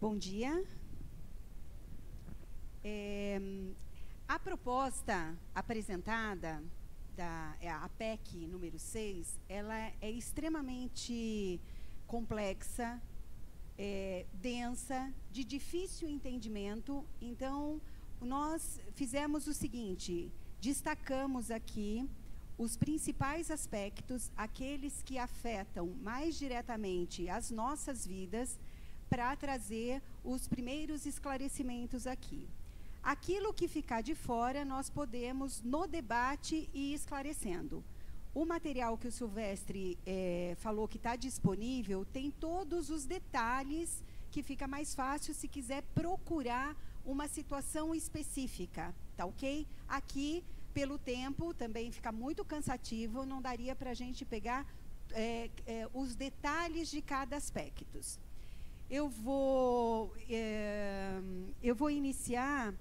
Bom dia. A proposta apresentada, a PEC número 6, ela é extremamente complexa, densa, de difícil entendimento. Então, nós fizemos o seguinte: destacamos aqui os principais aspectos, aqueles que afetam mais diretamente as nossas vidas, para trazer os primeiros esclarecimentos aqui. Aquilo que ficar de fora, nós podemos, no debate, ir esclarecendo. O material que o Silvestre falou que está disponível, tem todos os detalhes, que fica mais fácil se quiser procurar uma situação específica, tá ok? Aqui, pelo tempo, também fica muito cansativo, não daria para a gente pegar os detalhes de cada aspecto. Eu vou iniciar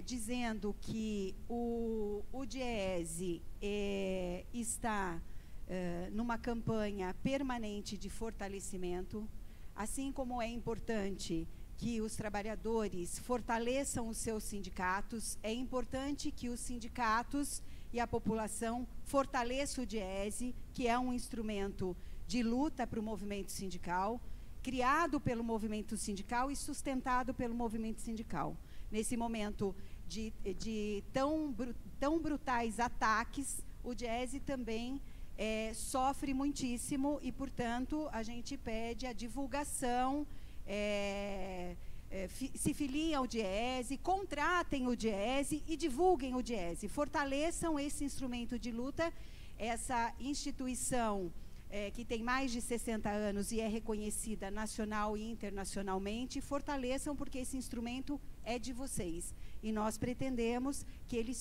dizendo que o DIEESE está numa campanha permanente de fortalecimento, assim como é importante que os trabalhadores fortaleçam os seus sindicatos, é importante que os sindicatos e a população fortaleçam o DIEESE, que é um instrumento de luta para o movimento sindical, criado pelo movimento sindical e sustentado pelo movimento sindical. Nesse momento de tão brutais ataques, o DIEESE também sofre muitíssimo e, portanto, a gente pede a divulgação, se filiem ao DIEESE, contratem o DIEESE e divulguem o DIEESE, fortaleçam esse instrumento de luta, essa instituição que tem mais de 60 anos e é reconhecida nacional e internacionalmente, fortaleçam, porque esse instrumento é de vocês. E nós pretendemos que ele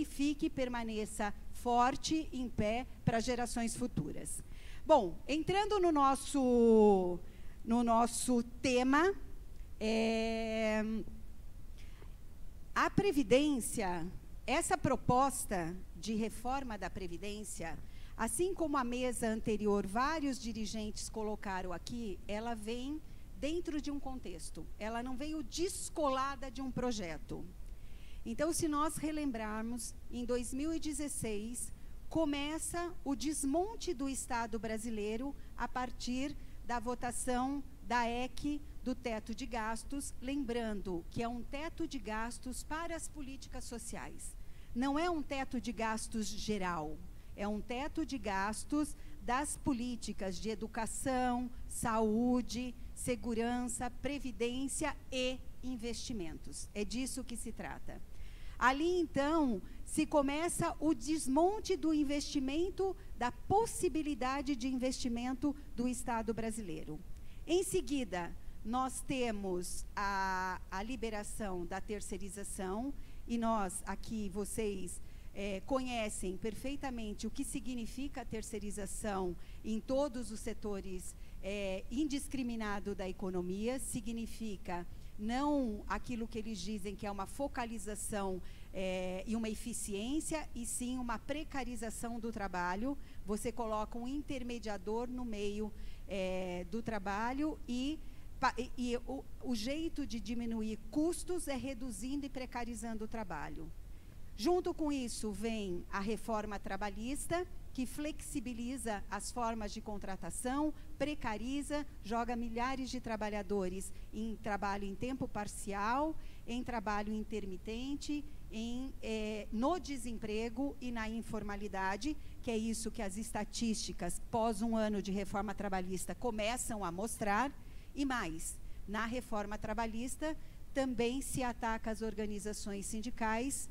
fique e permaneça forte, em pé, para gerações futuras. Bom, entrando no nosso tema, a Previdência, essa proposta de reforma da Previdência, assim como a mesa anterior, vários dirigentes colocaram aqui, ela vem dentro de um contexto, ela não veio descolada de um projeto. Então, se nós relembrarmos, em 2016, começa o desmonte do Estado brasileiro a partir da votação da EC do teto de gastos, lembrando que é um teto de gastos para as políticas sociais. Não é um teto de gastos geral, é um teto de gastos das políticas de educação, saúde, segurança, previdência e investimentos. É disso que se trata. Ali, então, se começa o desmonte do investimento, da possibilidade de investimento do Estado brasileiro. Em seguida, nós temos a liberação da terceirização, e nós, aqui, vocês conhecem perfeitamente o que significa a terceirização em todos os setores indiscriminado da economia. Significa não aquilo que eles dizem que é uma focalização e uma eficiência, e sim uma precarização do trabalho. Você coloca um intermediador no meio do trabalho e o jeito de diminuir custos é reduzindo e precarizando o trabalho. Junto com isso vem a reforma trabalhista, que flexibiliza as formas de contratação, precariza, joga milhares de trabalhadores em trabalho em tempo parcial, em trabalho intermitente, no desemprego e na informalidade, que é isso que as estatísticas pós um ano de reforma trabalhista começam a mostrar. E mais, na reforma trabalhista também se ataca as organizações sindicais,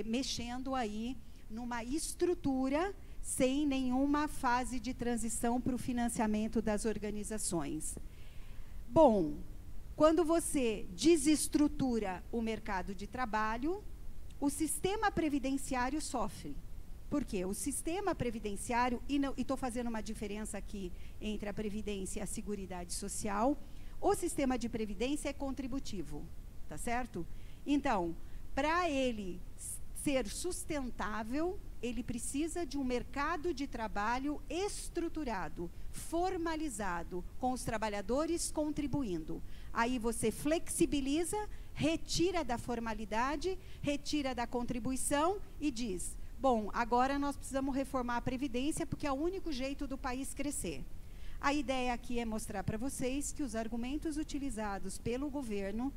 mexendo aí numa estrutura sem nenhuma fase de transição para o financiamento das organizações. Bom, quando você desestrutura o mercado de trabalho, o sistema previdenciário sofre. Por quê? O sistema previdenciário, e estou fazendo uma diferença aqui entre a Previdência e a Seguridade Social, o sistema de previdência é contributivo, tá certo? Então, para ele ser sustentável, ele precisa de um mercado de trabalho estruturado, formalizado, com os trabalhadores contribuindo. Aí você flexibiliza, retira da formalidade, retira da contribuição e diz, bom, agora nós precisamos reformar a Previdência porque é o único jeito do país crescer. A ideia aqui é mostrar para vocês que os argumentos utilizados pelo governo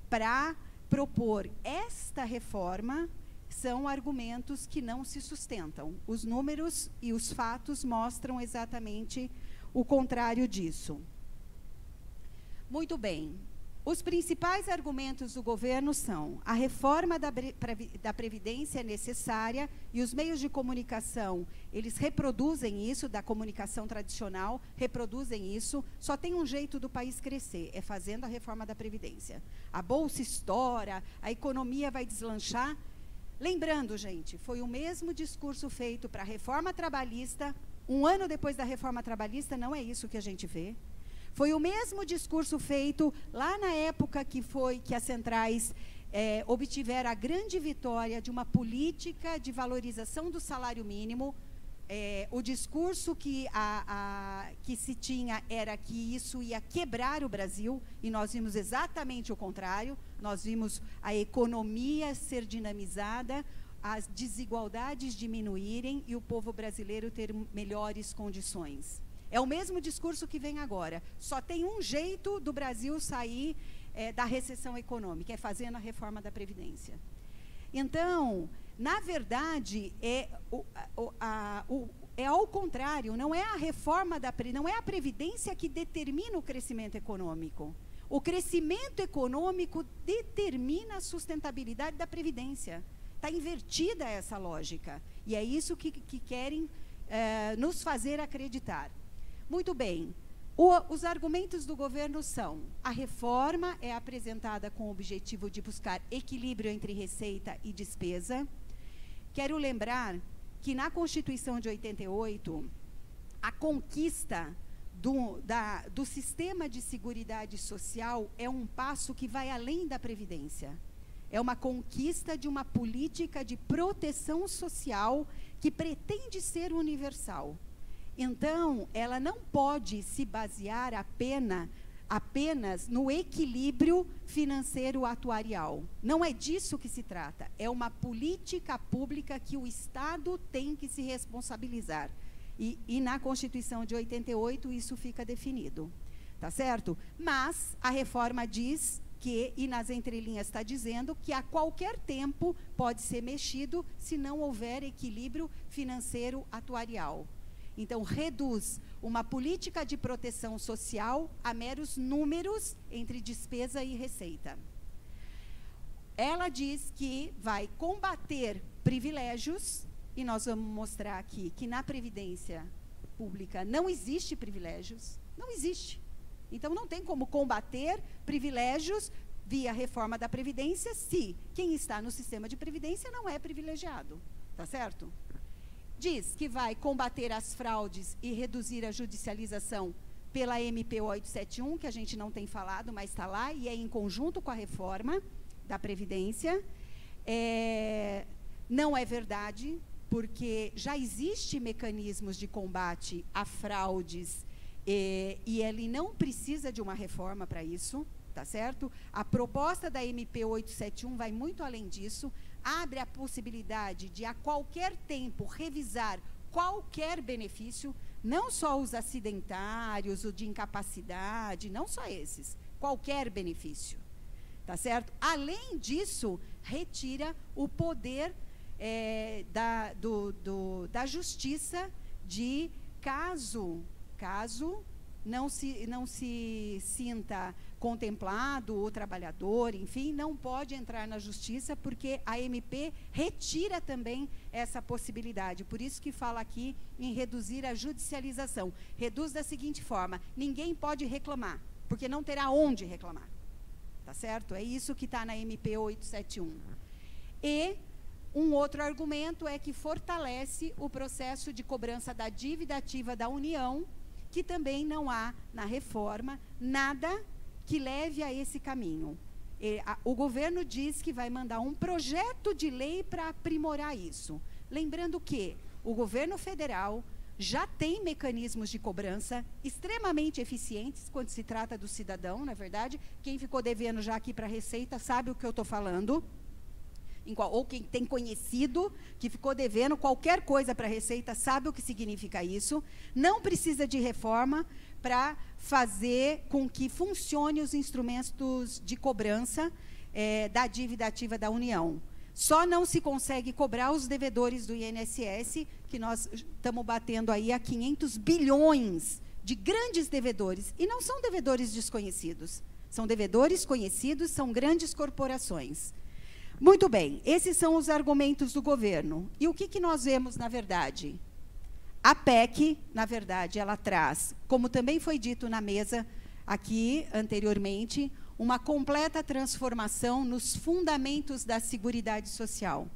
para propor esta reforma são argumentos que não se sustentam. Os números e os fatos mostram exatamente o contrário disso. Muito bem. Os principais argumentos do governo são: a reforma da Previdência é necessária e os meios de comunicação, eles reproduzem isso, da comunicação tradicional, reproduzem isso. Só tem um jeito do país crescer, é fazendo a reforma da Previdência. A bolsa estoura, a economia vai deslanchar. Lembrando, gente, foi o mesmo discurso feito para a reforma trabalhista. Um ano depois da reforma trabalhista, não é isso que a gente vê. Foi o mesmo discurso feito lá na época que as centrais obtiveram a grande vitória de uma política de valorização do salário mínimo. O discurso que se tinha era que isso ia quebrar o Brasil, e nós vimos exatamente o contrário. Nós vimos a economia ser dinamizada, as desigualdades diminuírem e o povo brasileiro ter melhores condições. É o mesmo discurso que vem agora. Só tem um jeito do Brasil sair da recessão econômica, é fazendo a reforma da Previdência. Então, na verdade, é ao contrário, não é a reforma não é a Previdência que determina o crescimento econômico. O crescimento econômico determina a sustentabilidade da Previdência. Está invertida essa lógica. E é isso que querem nos fazer acreditar. Muito bem, os argumentos do governo são: a reforma é apresentada com o objetivo de buscar equilíbrio entre receita e despesa. Quero lembrar que na Constituição de 88, a conquista do sistema de seguridade social é um passo que vai além da Previdência. É uma conquista de uma política de proteção social que pretende ser universal. Então, ela não pode se basear apenas no equilíbrio financeiro atuarial. Não é disso que se trata. É uma política pública que o Estado tem que se responsabilizar. E na Constituição de 88 isso fica definido. Tá certo? Mas a reforma diz que, e nas entrelinhas está dizendo, que a qualquer tempo pode ser mexido se não houver equilíbrio financeiro atuarial. Então, reduz uma política de proteção social a meros números entre despesa e receita. Ela diz que vai combater privilégios, e nós vamos mostrar aqui que na Previdência Pública não existe privilégios, não existe. Então, não tem como combater privilégios via reforma da Previdência se quem está no sistema de Previdência não é privilegiado, tá certo? Diz que vai combater as fraudes e reduzir a judicialização pela MP 871, que a gente não tem falado, mas está lá, e é em conjunto com a reforma da Previdência. Não é verdade, porque já existem mecanismos de combate a fraudes, e ele não precisa de uma reforma para isso, tá certo? A proposta da MP 871 vai muito além disso, abre a possibilidade de, a qualquer tempo, revisar qualquer benefício, não só os acidentários, o de incapacidade, não só esses, qualquer benefício, tá certo? Além disso, retira o poder da justiça de, caso não se sinta contemplado o trabalhador, enfim, não pode entrar na justiça, porque a MP retira também essa possibilidade. Por isso que fala aqui em reduzir a judicialização. Reduz da seguinte forma: ninguém pode reclamar, porque não terá onde reclamar. Tá certo? É isso que está na MP 871. E um outro argumento é que fortalece o processo de cobrança da dívida ativa da União, que também não há na reforma nada que leve a esse caminho. o governo diz que vai mandar um projeto de lei para aprimorar isso. Lembrando que o governo federal já tem mecanismos de cobrança extremamente eficientes quando se trata do cidadão, não é verdade? Quem ficou devendo já aqui para a Receita sabe o que eu estou falando. Ou quem tem conhecido que ficou devendo qualquer coisa para a Receita sabe o que significa isso. Não precisa de reforma para fazer com que funcione os instrumentos de cobrança da dívida ativa da União. Só não se consegue cobrar os devedores do INSS, que nós estamos batendo aí a 500 bilhões de grandes devedores. E não são devedores desconhecidos. São devedores conhecidos, são grandes corporações. Muito bem, esses são os argumentos do governo. E o que nós vemos, na verdade? A PEC, na verdade, ela traz, como também foi dito na mesa aqui anteriormente, uma completa transformação nos fundamentos da Seguridade Social.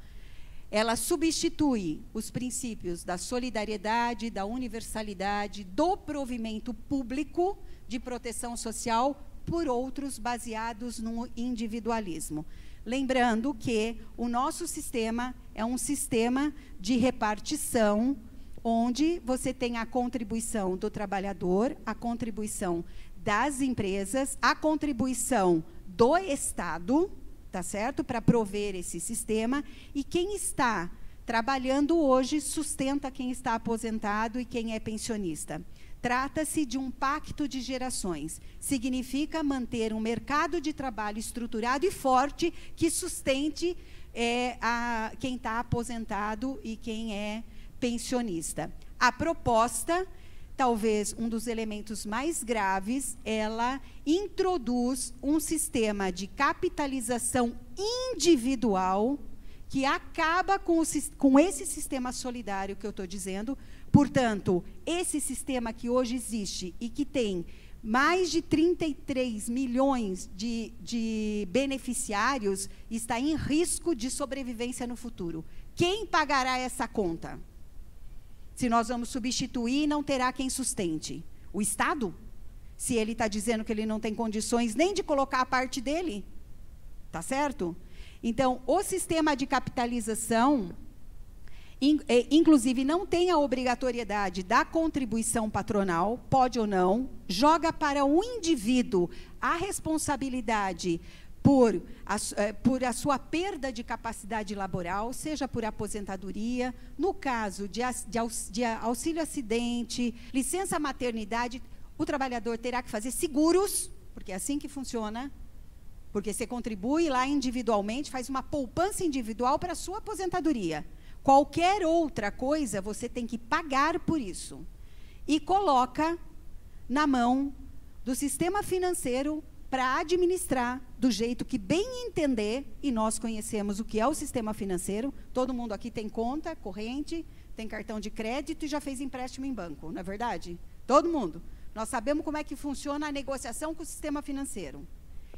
Ela substitui os princípios da solidariedade, da universalidade, do provimento público de proteção social por outros baseados no individualismo. Lembrando que o nosso sistema é um sistema de repartição, onde você tem a contribuição do trabalhador, a contribuição das empresas, a contribuição do Estado, tá certo? Para prover esse sistema, e quem está trabalhando hoje sustenta quem está aposentado e quem é pensionista. Trata-se de um pacto de gerações. Significa manter um mercado de trabalho estruturado e forte que sustente quem está aposentado e quem é pensionista. A proposta, talvez um dos elementos mais graves, ela introduz um sistema de capitalização individual que acaba com esse sistema solidário que eu estou dizendo. Portanto, esse sistema que hoje existe e que tem mais de 33 milhões de beneficiários está em risco de sobrevivência no futuro. Quem pagará essa conta? Se nós vamos substituir, não terá quem sustente. O Estado? Se ele está dizendo que ele não tem condições nem de colocar a parte dele. Tá certo? Então, o sistema de capitalização, inclusive, não tem a obrigatoriedade da contribuição patronal, pode ou não, joga para o indivíduo a responsabilidade por a sua perda de capacidade laboral, seja por aposentadoria, no caso de auxílio-acidente, licença-maternidade, o trabalhador terá que fazer seguros, porque é assim que funciona, porque você contribui lá individualmente, faz uma poupança individual para a sua aposentadoria. Qualquer outra coisa, você tem que pagar por isso. E coloca na mão do sistema financeiro para administrar do jeito que bem entender, e nós conhecemos o que é o sistema financeiro, todo mundo aqui tem conta corrente, tem cartão de crédito e já fez empréstimo em banco, não é verdade? Todo mundo. Nós sabemos como é que funciona a negociação com o sistema financeiro.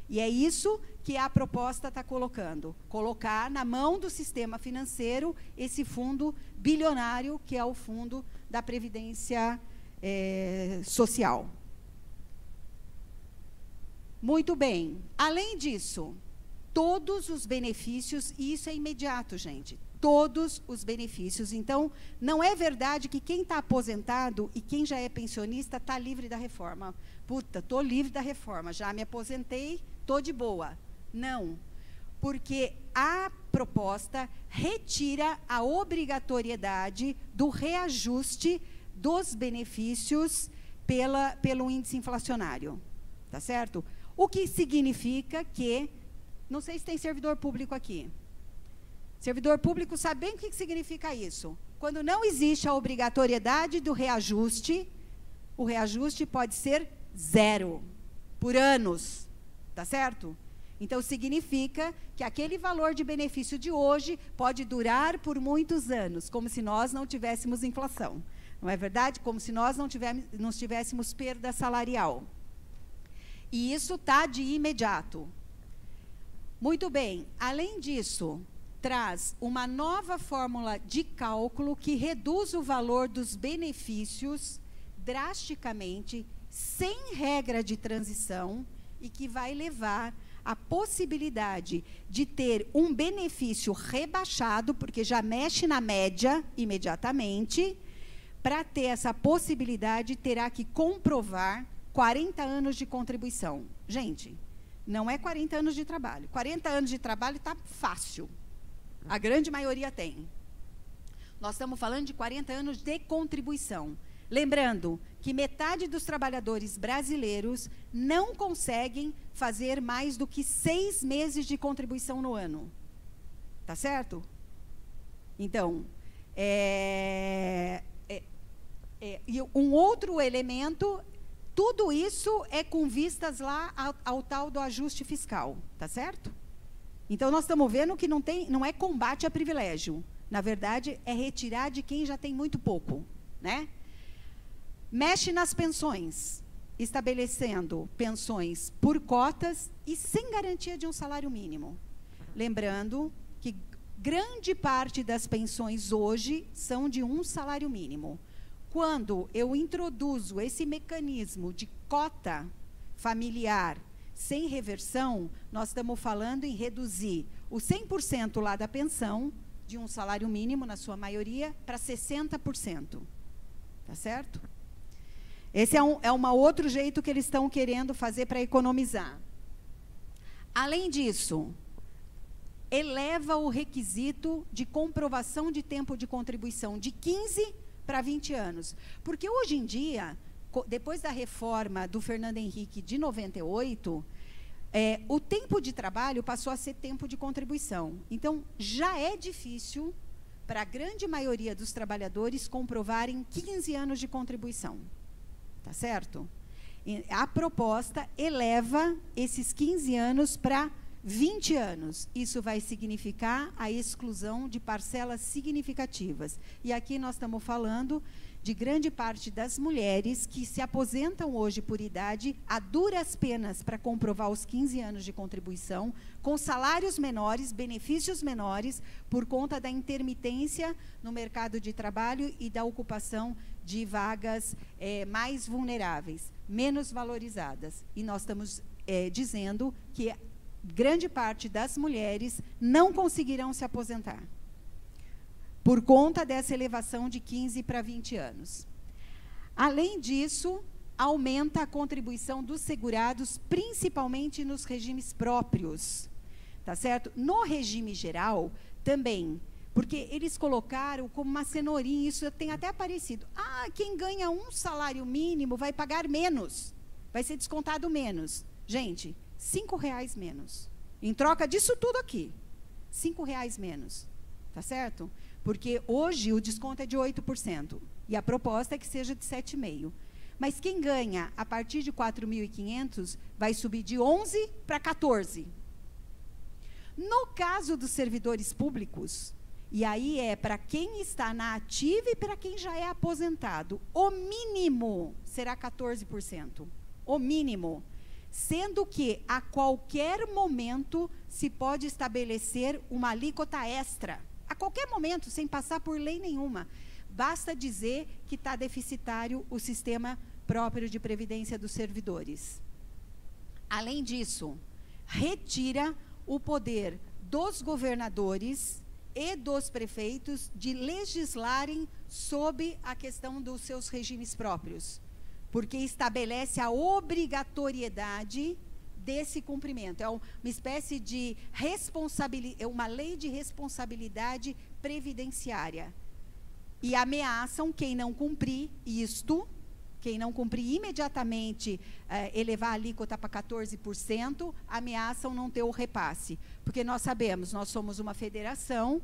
E é isso que a proposta está colocando. Colocar na mão do sistema financeiro esse fundo bilionário, que é o fundo da Previdência Social. Muito bem. Além disso, todos os benefícios, e isso é imediato, gente, todos os benefícios. Então, não é verdade que quem está aposentado e quem já é pensionista está livre da reforma. Puta, estou livre da reforma, já me aposentei, estou de boa. Não, porque a proposta retira a obrigatoriedade do reajuste dos benefícios pelo índice inflacionário. Tá certo? O que significa que, não sei se tem servidor público aqui. Servidor público sabe bem o que significa isso. Quando não existe a obrigatoriedade do reajuste, o reajuste pode ser 0 por anos, tá certo? Então, significa que aquele valor de benefício de hoje pode durar por muitos anos, como se nós não tivéssemos inflação. Não é verdade? Como se nós não tivéssemos perda salarial. E isso está de imediato. Muito bem. Além disso, traz uma nova fórmula de cálculo que reduz o valor dos benefícios drasticamente, sem regra de transição, e que vai levar a possibilidade de ter um benefício rebaixado, porque já mexe na média imediatamente. Para ter essa possibilidade, terá que comprovar 40 anos de contribuição. Gente, não é 40 anos de trabalho. 40 anos de trabalho está fácil. A grande maioria tem. Nós estamos falando de 40 anos de contribuição. Lembrando que metade dos trabalhadores brasileiros não conseguem fazer mais do que 6 meses de contribuição no ano. Tá certo? Então, e um outro elemento, tudo isso é com vistas lá ao tal do ajuste fiscal, tá certo? Então, nós estamos vendo que não é combate a privilégio. Na verdade, é retirar de quem já tem muito pouco, né? Mexe nas pensões, estabelecendo pensões por cotas e sem garantia de um salário mínimo. Lembrando que grande parte das pensões hoje são de um salário mínimo. Quando eu introduzo esse mecanismo de cota familiar sem reversão, nós estamos falando em reduzir o 100% lá da pensão, de um salário mínimo, na sua maioria, para 60%. Tá certo? Esse é um outro jeito que eles estão querendo fazer para economizar. Além disso, eleva o requisito de comprovação de tempo de contribuição de 15 para 20 anos. Porque hoje em dia, depois da reforma do Fernando Henrique de 98, o tempo de trabalho passou a ser tempo de contribuição. Então, já é difícil para a grande maioria dos trabalhadores comprovarem 15 anos de contribuição. Tá certo? A proposta eleva esses 15 anos para 20 anos. Isso vai significar a exclusão de parcelas significativas. E aqui nós estamos falando de grande parte das mulheres que se aposentam hoje por idade a duras penas para comprovar os 15 anos de contribuição, com salários menores, benefícios menores, por conta da intermitência no mercado de trabalho e da ocupação de vagas mais vulneráveis, menos valorizadas. E nós estamos dizendo que grande parte das mulheres não conseguirão se aposentar, por conta dessa elevação de 15 para 20 anos. Além disso, aumenta a contribuição dos segurados, principalmente nos regimes próprios. Tá certo? No regime geral, também, porque eles colocaram como uma cenourinha, isso tem até aparecido. Ah, quem ganha um salário mínimo vai pagar menos, vai ser descontado menos. Gente, R$5 menos. Em troca disso tudo aqui, R$5 menos. Tá certo? Porque hoje o desconto é de 8%. E a proposta é que seja de 7,5%. Mas quem ganha a partir de 4.500 vai subir de 11 para 14. No caso dos servidores públicos, e aí é para quem está na ativa e para quem já é aposentado, o mínimo será 14%. O mínimo. Sendo que, a qualquer momento, se pode estabelecer uma alíquota extra. A qualquer momento, sem passar por lei nenhuma. Basta dizer que está deficitário o sistema próprio de previdência dos servidores. Além disso, retira o poder dos governadores e dos prefeitos de legislarem sobre a questão dos seus regimes próprios, porque estabelece a obrigatoriedade desse cumprimento. É uma espécie de responsabilidade, uma lei de responsabilidade previdenciária. E ameaçam quem não cumprir isto, quem não cumprir imediatamente, elevar a alíquota para 14%, ameaçam não ter o repasse. Porque nós sabemos, nós somos uma federação,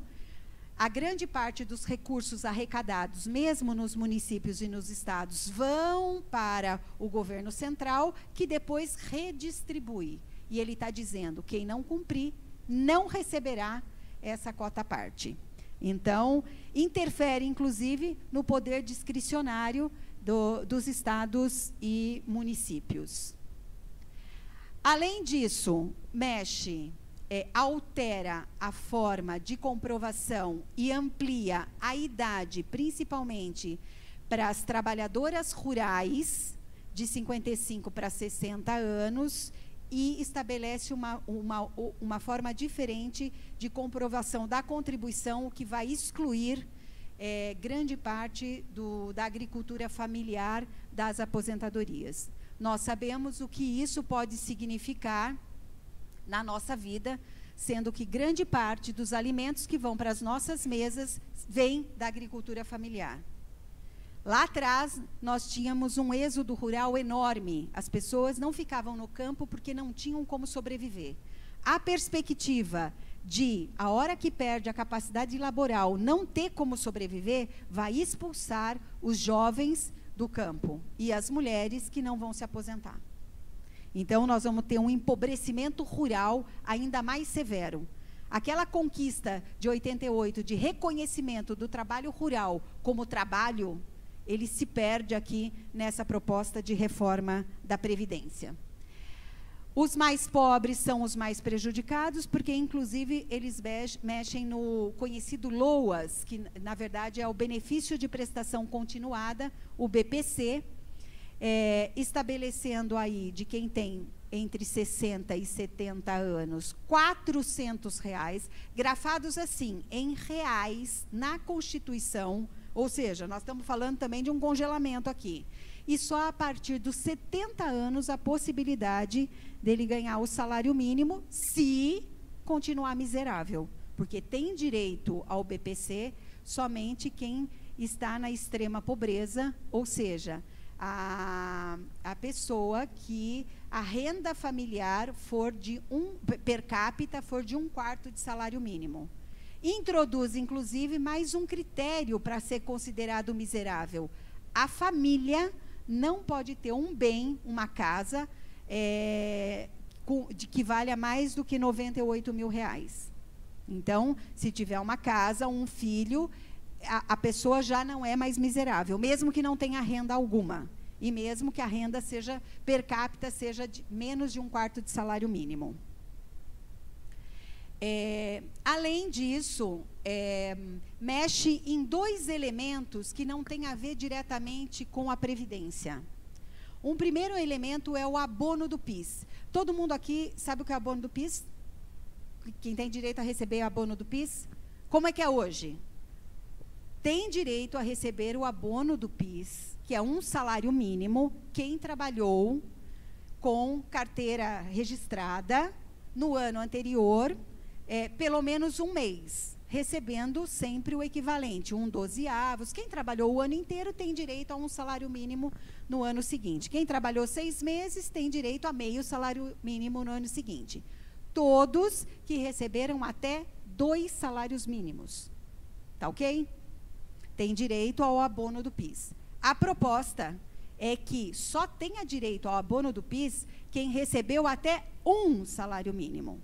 a grande parte dos recursos arrecadados, mesmo nos municípios e nos estados, vão para o governo central, que depois redistribui. E ele está dizendo, quem não cumprir, não receberá essa cota à parte. Então, interfere, inclusive, no poder discricionário dos estados e municípios. Além disso, mexe, altera a forma de comprovação e amplia a idade, principalmente para as trabalhadoras rurais, de 55 para 60 anos, e estabelece uma forma diferente de comprovação da contribuição, o que vai excluir grande parte da agricultura familiar das aposentadorias. Nós sabemos o que isso pode significar na nossa vida, sendo que grande parte dos alimentos que vão para as nossas mesas vem da agricultura familiar. Lá atrás, nós tínhamos um êxodo rural enorme. As pessoas não ficavam no campo porque não tinham como sobreviver. A perspectiva de, a hora que perde a capacidade laboral, não ter como sobreviver, vai expulsar os jovens do campo e as mulheres que não vão se aposentar. Então, nós vamos ter um empobrecimento rural ainda mais severo. Aquela conquista de 88 de reconhecimento do trabalho rural como trabalho, ele se perde aqui nessa proposta de reforma da Previdência. Os mais pobres são os mais prejudicados, porque, inclusive, eles mexem no conhecido LOAS, que, na verdade, é o benefício de prestação continuada, o BPC, estabelecendo aí, de quem tem entre 60 e 70 anos, R$400, grafados assim, em reais, na Constituição. Ou seja, nós estamos falando também de um congelamento aqui. E só a partir dos 70 anos a possibilidade dele ganhar o salário mínimo, se continuar miserável. Porque tem direito ao BPC somente quem está na extrema pobreza, ou seja, a pessoa que a renda familiar for per capita for de 1/4 de salário mínimo. Introduz, inclusive, mais um critério para ser considerado miserável. A família não pode ter um bem, uma casa, que valha mais do que R$98 mil. Então, se tiver uma casa, um filho, a pessoa já não é mais miserável, mesmo que não tenha renda alguma. E mesmo que a renda seja, per capita, seja de menos de 1/4 de salário mínimo. Além disso, mexe em dois elementos que não têm a ver diretamente com a Previdência. Um primeiro elemento é o abono do PIS. Todo mundo aqui sabe o que é o abono do PIS? Quem tem direito a receber o abono do PIS? Como é que é hoje? Tem direito a receber o abono do PIS, que é um salário mínimo, quem trabalhou com carteira registrada no ano anterior, pelo menos um mês, recebendo sempre o equivalente, 1/12. Quem trabalhou o ano inteiro tem direito a um salário mínimo no ano seguinte. Quem trabalhou 6 meses tem direito a meio salário mínimo no ano seguinte. Todos que receberam até 2 salários mínimos. Tá ok? Tem direito ao abono do PIS. A proposta é que só tenha direito ao abono do PIS quem recebeu até 1 salário mínimo.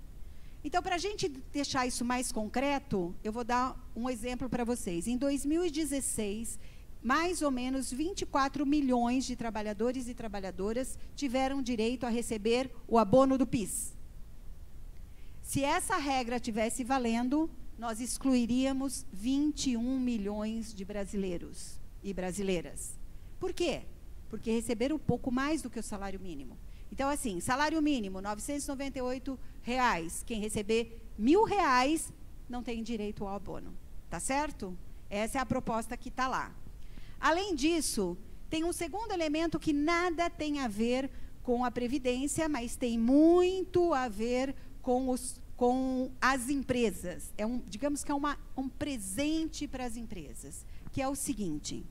Então, para a gente deixar isso mais concreto, eu vou dar um exemplo para vocês. Em 2016, mais ou menos 24 milhões de trabalhadores e trabalhadoras tiveram direito a receber o abono do PIS. Se essa regra tivesse valendo, nós excluiríamos 21 milhões de brasileiros e brasileiras. Por quê? Porque receberam um pouco mais do que o salário mínimo. Então, assim, salário mínimo, R$ 998, quem receber R$1.000 não tem direito ao abono. Tá certo? Essa é a proposta que está lá. Além disso, tem um segundo elemento que nada tem a ver com a Previdência, mas tem muito a ver com as empresas. Digamos que é um presente para as empresas, que é o seguinte: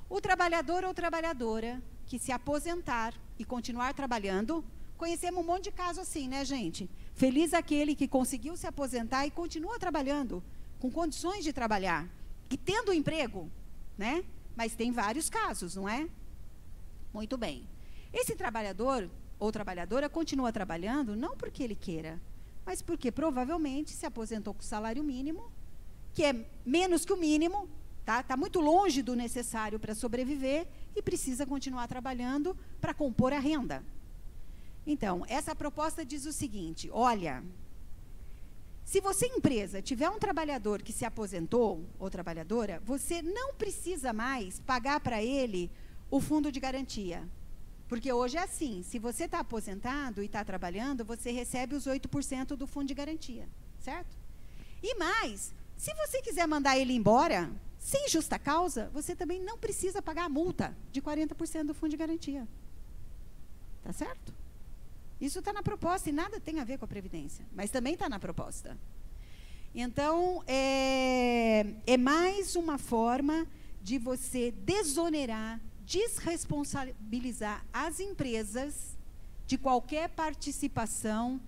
o trabalhador ou trabalhadora que se aposentar e continuar trabalhando, conhecemos um monte de casos assim, né, gente? Feliz aquele que conseguiu se aposentar e continua trabalhando, com condições de trabalhar, e tendo emprego, né? Mas tem vários casos, não é? Muito bem. Esse trabalhador ou trabalhadora continua trabalhando não porque ele queira, mas porque provavelmente se aposentou com salário mínimo, que é menos que o mínimo, tá muito longe do necessário para sobreviver e precisa continuar trabalhando para compor a renda. Então, essa proposta diz o seguinte: olha, se você, empresa, tiver um trabalhador que se aposentou, ou trabalhadora, você não precisa mais pagar para ele o fundo de garantia. Porque hoje é assim, se você está aposentado e está trabalhando, você recebe os 8% do fundo de garantia, certo? E mais, se você quiser mandar ele embora, sem justa causa, você também não precisa pagar a multa de 40% do fundo de garantia. Tá certo? Isso está na proposta e nada tem a ver com a Previdência, mas também está na proposta. Então, é mais uma forma de você desonerar, desresponsabilizar as empresas de qualquer participação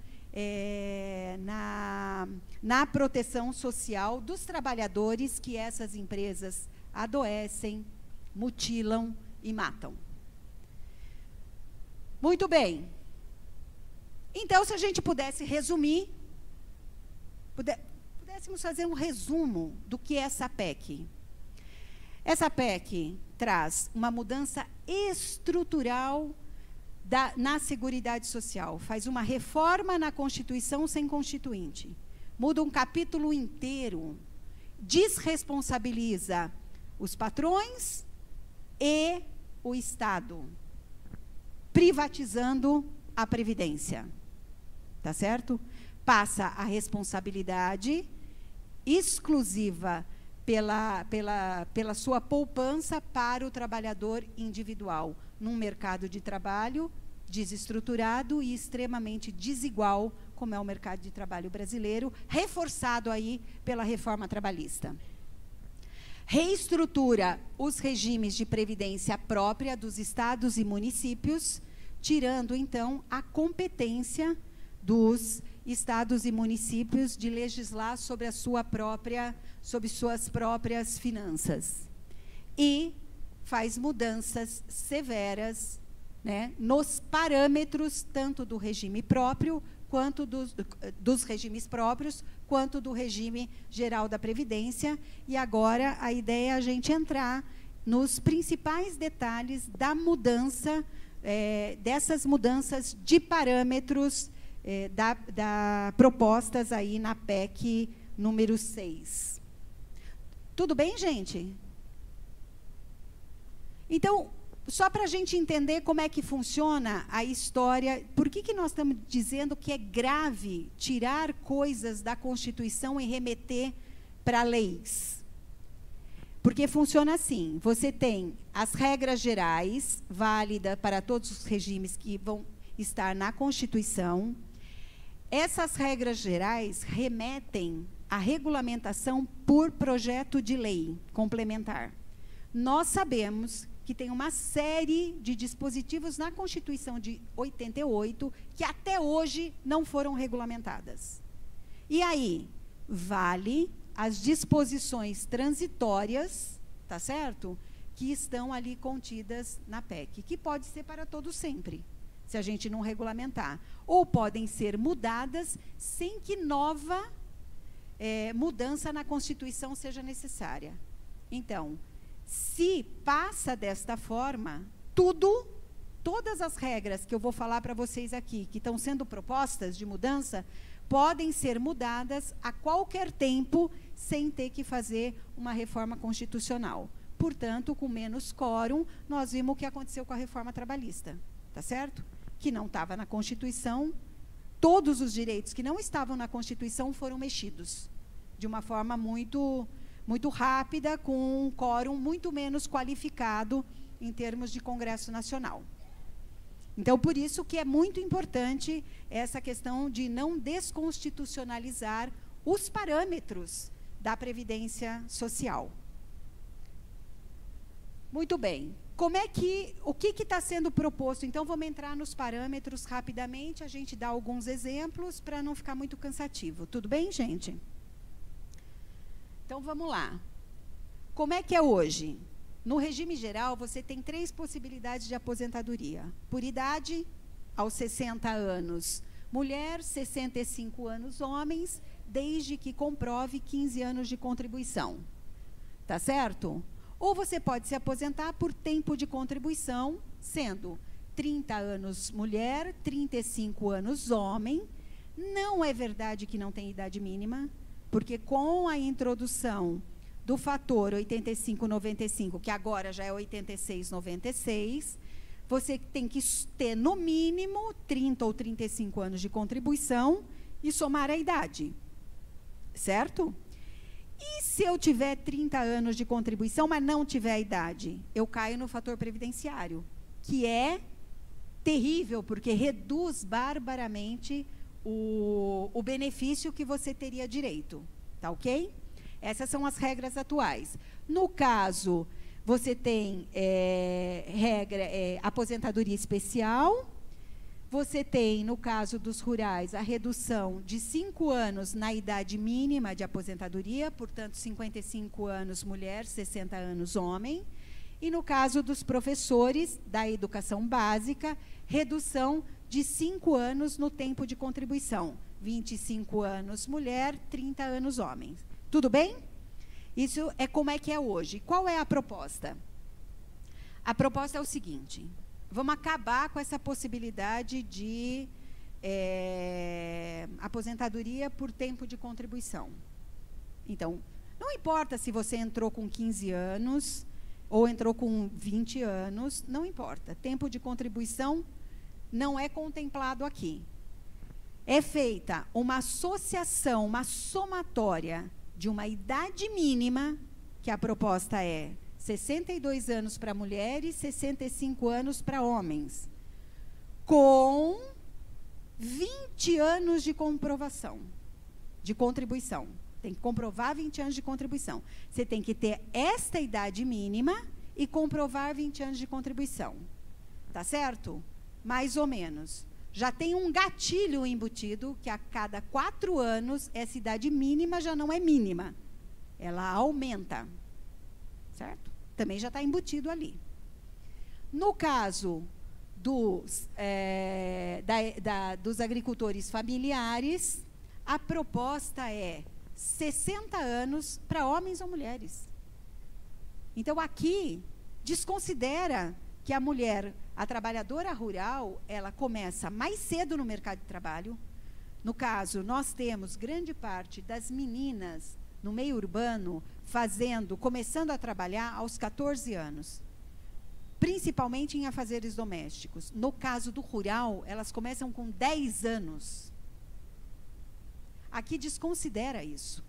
na proteção social dos trabalhadores que essas empresas adoecem, mutilam e matam. Muito bem. Então, se a gente pudesse resumir, pudéssemos fazer um resumo do que é essa PEC. Essa PEC traz uma mudança estrutural na Seguridade Social, faz uma reforma na Constituição sem constituinte, muda um capítulo inteiro, desresponsabiliza os patrões e o Estado, privatizando a Previdência, tá certo? Passa a responsabilidade exclusiva pela sua poupança para o trabalhador individual, num mercado de trabalho desestruturado e extremamente desigual, como é o mercado de trabalho brasileiro, reforçado aí pela reforma trabalhista. Reestrutura os regimes de previdência própria dos estados e municípios, tirando, então, a competência dos estados e municípios de legislar sobre suas próprias finanças. E faz mudanças severas, né, nos parâmetros tanto do regime próprio, quanto dos regimes próprios, quanto do regime geral da Previdência. E agora a ideia é a gente entrar nos principais detalhes da mudança, dessas mudanças de parâmetros propostas aí na PEC número 6. Tudo bem, gente? Então, só para a gente entender como é que funciona a história, por que nós estamos dizendo que é grave tirar coisas da Constituição e remeter para leis? Porque funciona assim, você tem as regras gerais, válidas para todos os regimes que vão estar na Constituição. Essas regras gerais remetem à regulamentação por projeto de lei complementar. Nós sabemos que tem uma série de dispositivos na Constituição de 88 que até hoje não foram regulamentadas. E aí, vale as disposições transitórias, tá certo? Que estão ali contidas na PEC, que pode ser para todo sempre, se a gente não regulamentar. Ou podem ser mudadas sem que nova mudança na Constituição seja necessária. Então, se passa desta forma, todas as regras que eu vou falar para vocês aqui, que estão sendo propostas de mudança, podem ser mudadas a qualquer tempo, sem ter que fazer uma reforma constitucional. Portanto, com menos quórum, nós vimos o que aconteceu com a reforma trabalhista, tá certo? Que não estava na Constituição, todos os direitos que não estavam na Constituição foram mexidos, de uma forma muito rápida, com um quórum muito menos qualificado em termos de Congresso Nacional. Então, por isso que é muito importante essa questão de não desconstitucionalizar os parâmetros da Previdência Social. Muito bem. O que está sendo proposto? Então, vamos entrar nos parâmetros rapidamente, a gente dá alguns exemplos para não ficar muito cansativo. Tudo bem, gente? Então, vamos lá. Como é que é hoje? No regime geral, você tem 3 possibilidades de aposentadoria. Por idade, aos 60 anos, mulher, 65 anos, homens, desde que comprove 15 anos de contribuição. Tá certo? Ou você pode se aposentar por tempo de contribuição, sendo 30 anos mulher, 35 anos homem. Não é verdade que não tem idade mínima, porque com a introdução do fator 85-95, que agora já é 86-96, você tem que ter, no mínimo, 30 ou 35 anos de contribuição e somar a idade. Certo? E se eu tiver 30 anos de contribuição, mas não tiver a idade? Eu caio no fator previdenciário, que é terrível, porque reduz barbaramente o benefício que você teria direito. Tá ok? Essas são as regras atuais. No caso, você tem aposentadoria especial. Você tem, no caso dos rurais, a redução de 5 anos na idade mínima de aposentadoria, portanto, 55 anos mulher, 60 anos homem. E no caso dos professores da educação básica, redução de 5 anos no tempo de contribuição. 25 anos mulher, 30 anos homem. Tudo bem? Isso é como é que é hoje. Qual é a proposta? A proposta é o seguinte: vamos acabar com essa possibilidade de aposentadoria por tempo de contribuição. Então, não importa se você entrou com 15 anos ou entrou com 20 anos, não importa. Tempo de contribuição não é contemplado aqui. É feita uma associação, uma somatória de uma idade mínima, que a proposta é 62 anos para mulheres, 65 anos para homens, com 20 anos de comprovação, de contribuição. Tem que comprovar 20 anos de contribuição. Você tem que ter esta idade mínima e comprovar 20 anos de contribuição. Tá certo? Mais ou menos. Já tem um gatilho embutido, que a cada 4 anos, essa idade mínima já não é mínima. Ela aumenta. Certo? Também já está embutido ali. No caso dos agricultores familiares, a proposta é 60 anos para homens ou mulheres. Então, aqui, desconsidera que a mulher, a trabalhadora rural, ela começa mais cedo no mercado de trabalho. No caso, nós temos grande parte das meninas no meio urbano começando a trabalhar aos 14 anos, principalmente em afazeres domésticos. No caso do rural, elas começam com 10 anos. Aqui desconsidera isso,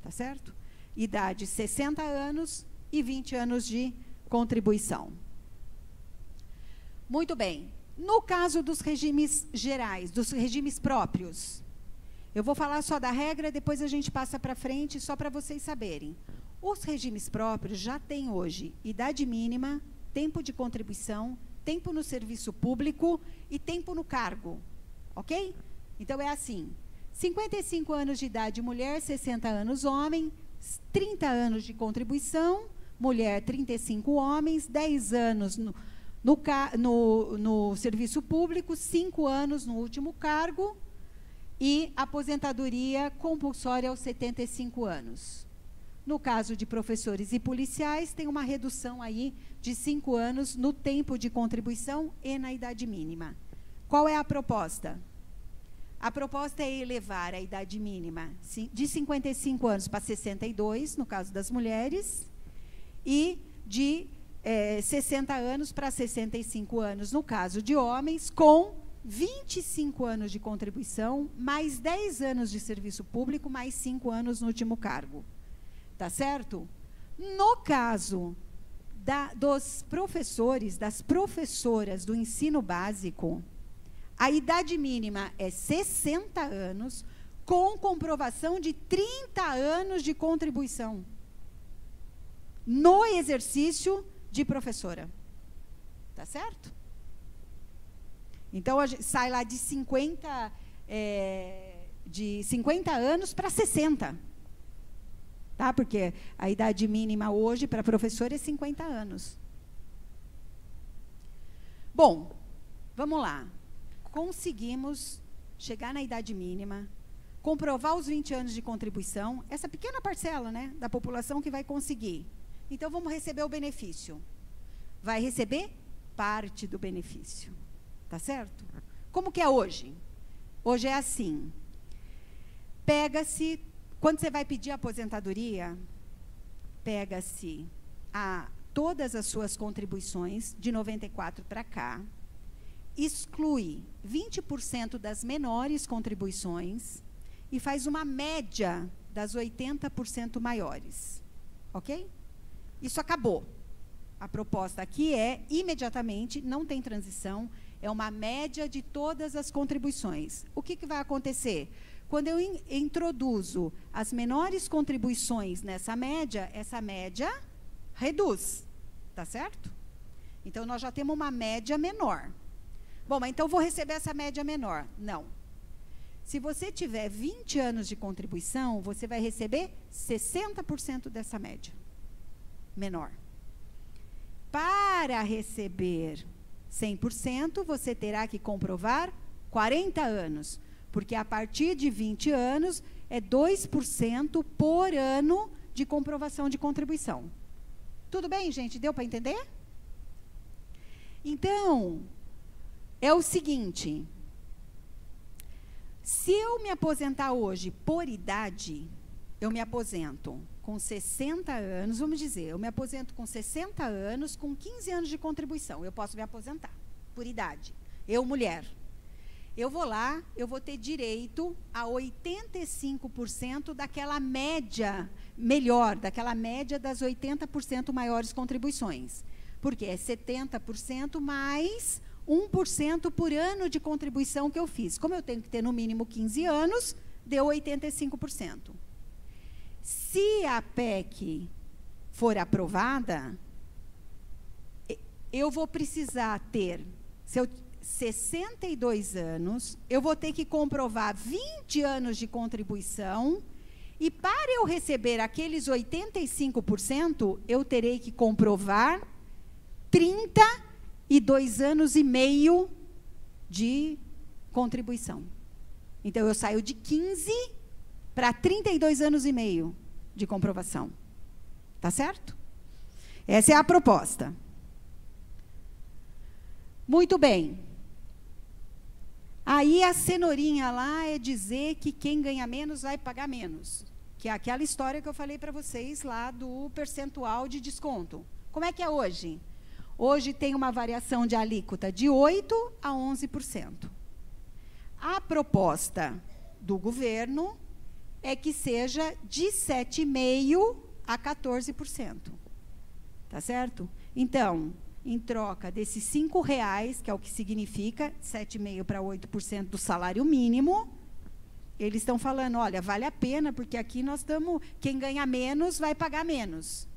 tá certo? Idade 60 anos e 20 anos de contribuição. Muito bem. No caso dos regimes gerais, dos regimes próprios, eu vou falar só da regra, depois a gente passa para frente, só para vocês saberem. Os regimes próprios já têm hoje idade mínima, tempo de contribuição, tempo no serviço público e tempo no cargo. Ok? Então, é assim: 55 anos de idade mulher, 60 anos homem, 30 anos de contribuição, mulher 35 homens, 10 anos no serviço público, 5 anos no último cargo, e aposentadoria compulsória aos 75 anos. No caso de professores e policiais, tem uma redução aí de 5 anos no tempo de contribuição e na idade mínima. Qual é a proposta? A proposta é elevar a idade mínima de 55 anos para 62, no caso das mulheres, e de 60 anos para 65 anos, no caso de homens, com 25 anos de contribuição, mais 10 anos de serviço público, mais 5 anos no último cargo. Tá certo? No caso dos professores, das professoras do ensino básico, a idade mínima é 60 anos, com comprovação de 30 anos de contribuição no exercício de professora. Tá certo? Então, a gente sai lá de 50 anos para 60. Tá? Porque a idade mínima hoje para professor é 50 anos. Bom, vamos lá. Conseguimos chegar na idade mínima, comprovar os 20 anos de contribuição, essa pequena parcela, né, da população que vai conseguir. Então, vamos receber o benefício. Vai receber parte do benefício. Tá certo? Como que é hoje? Hoje é assim. Pega-se, quando você vai pedir aposentadoria, pega-se todas as suas contribuições, de 94 para cá, exclui 20% das menores contribuições e faz uma média das 80% maiores. Ok? Isso acabou. A proposta aqui é, imediatamente, não tem transição, é uma média de todas as contribuições. O que vai acontecer? Quando eu introduzo as menores contribuições nessa média, essa média reduz. Tá certo? Então, nós já temos uma média menor. Bom, mas então vou receber essa média menor. Não. Se você tiver 20 anos de contribuição, você vai receber 60% dessa média menor. Para receber 100%, você terá que comprovar 40 anos, porque a partir de 20 anos é 2% por ano de comprovação de contribuição. Tudo bem, gente? Deu para entender? Então, é o seguinte, se eu me aposentar hoje por idade, eu me aposento com 60 anos, vamos dizer, eu me aposento com 60 anos, com 15 anos de contribuição, eu posso me aposentar por idade, eu mulher. Eu vou lá, eu vou ter direito a 85% daquela média melhor, daquela média das 80% maiores contribuições, porque é 70% mais 1% por ano de contribuição que eu fiz. Como eu tenho que ter no mínimo 15 anos, deu 85%. Se a PEC for aprovada, eu vou precisar ter 62 anos, eu vou ter que comprovar 20 anos de contribuição, e para eu receber aqueles 85%, eu terei que comprovar 32 anos e meio de contribuição. Então, eu saio de 15 para 32 anos e meio de comprovação. Tá certo? Essa é a proposta. Muito bem. Aí, a cenourinha lá é dizer que quem ganha menos vai pagar menos. Que é aquela história que eu falei para vocês lá do percentual de desconto. Como é que é hoje? Hoje tem uma variação de alíquota de 8% a 11%. A proposta do governo é que seja de 7,5% a 14%. Tá certo? Então, em troca desses R$5, que é o que significa 7,5% para 8% do salário mínimo, eles estão falando, olha, vale a pena, porque aqui nós estamos, quem ganha menos vai pagar menos.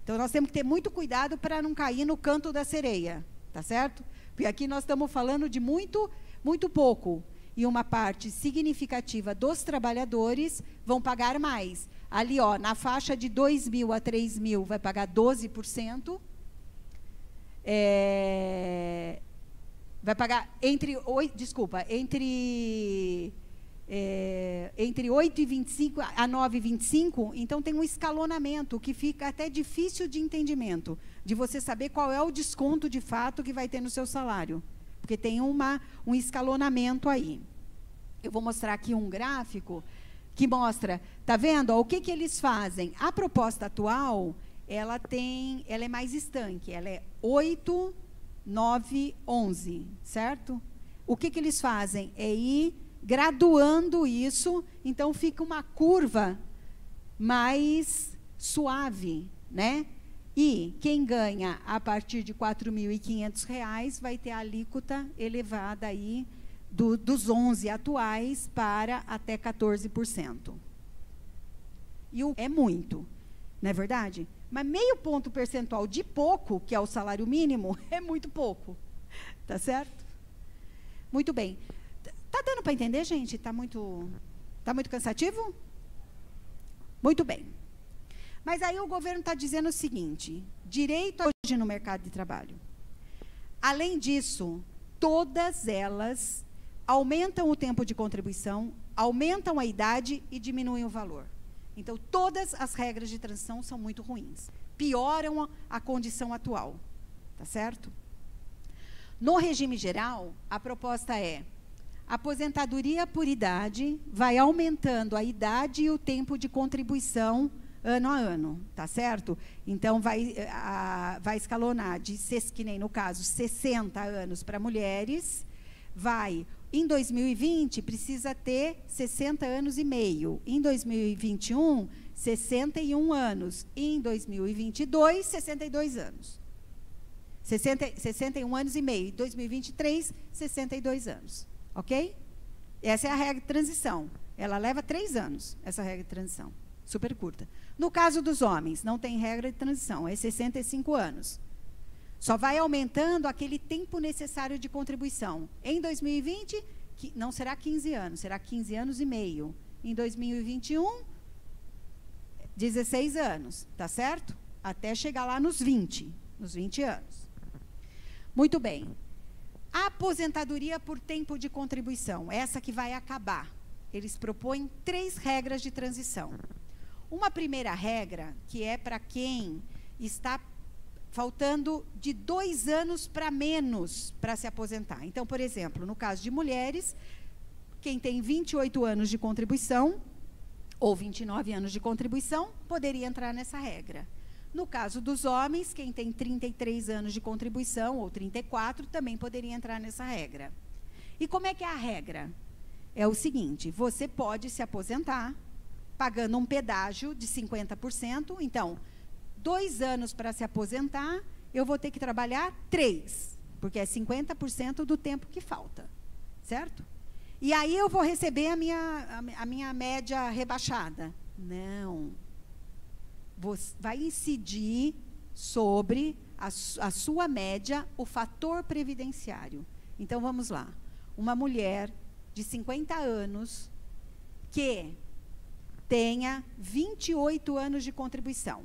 Então, nós temos que ter muito cuidado para não cair no canto da sereia, tá certo? Porque aqui nós estamos falando de muito, muito pouco. E uma parte significativa dos trabalhadores vão pagar mais. Ali, ó, na faixa de 2.000 a 3.000, vai pagar 12%. Vai pagar entre 8,25 a 9,25, então tem um escalonamento que fica até difícil de entendimento, de você saber qual é o desconto de fato que vai ter no seu salário, porque tem um escalonamento aí. Eu vou mostrar aqui um gráfico que mostra, tá vendo? Ó, o que eles fazem? A proposta atual, ela é mais estanque, ela é 8, 9, 11, certo? O que eles fazem? É ir graduando isso, então fica uma curva mais suave, né? E quem ganha a partir de R$ 4.500 vai ter a alíquota elevada aí dos 11 atuais para até 14%. E é muito, não é verdade? Mas meio ponto percentual de pouco, que é o salário mínimo, é muito pouco. Tá certo? Muito bem. Tá dando para entender, gente? Tá muito cansativo? Muito bem. Mas aí o governo está dizendo o seguinte, direito hoje no mercado de trabalho. Além disso, todas elas aumentam o tempo de contribuição, aumentam a idade e diminuem o valor. Então, todas as regras de transição são muito ruins. Pioram a condição atual. Tá certo? No regime geral, a proposta é: aposentadoria por idade vai aumentando a idade e o tempo de contribuição ano a ano, tá certo? Então, vai escalonar que nem no caso, 60 anos para mulheres, em 2020, precisa ter 60 anos e meio, em 2021, 61 anos, em 2022, 62 anos. 61 anos e meio, em 2023, 62 anos, ok? Essa é a regra de transição. Ela leva 3 anos, essa regra de transição. Super curta. No caso dos homens, não tem regra de transição, é 65 anos. Só vai aumentando aquele tempo necessário de contribuição. Em 2020, não será 15 anos, será 15 anos e meio. Em 2021, 16 anos, tá certo? Até chegar lá nos 20 anos. Muito bem. A aposentadoria por tempo de contribuição, essa que vai acabar. Eles propõem 3 regras de transição. Uma primeira regra, que é para quem está faltando de 2 anos para menos para se aposentar. Então, por exemplo, no caso de mulheres, quem tem 28 anos de contribuição, ou 29 anos de contribuição, poderia entrar nessa regra. No caso dos homens, quem tem 33 anos de contribuição, ou 34, também poderia entrar nessa regra. E como é que é a regra? É o seguinte, você pode se aposentar pagando um pedágio de 50%, então, 2 anos para se aposentar, eu vou ter que trabalhar 3, porque é 50% do tempo que falta, certo? E aí eu vou receber a minha média rebaixada. Não. Vai incidir sobre a sua média o fator previdenciário. Então, vamos lá. Uma mulher de 50 anos que tenha 28 anos de contribuição,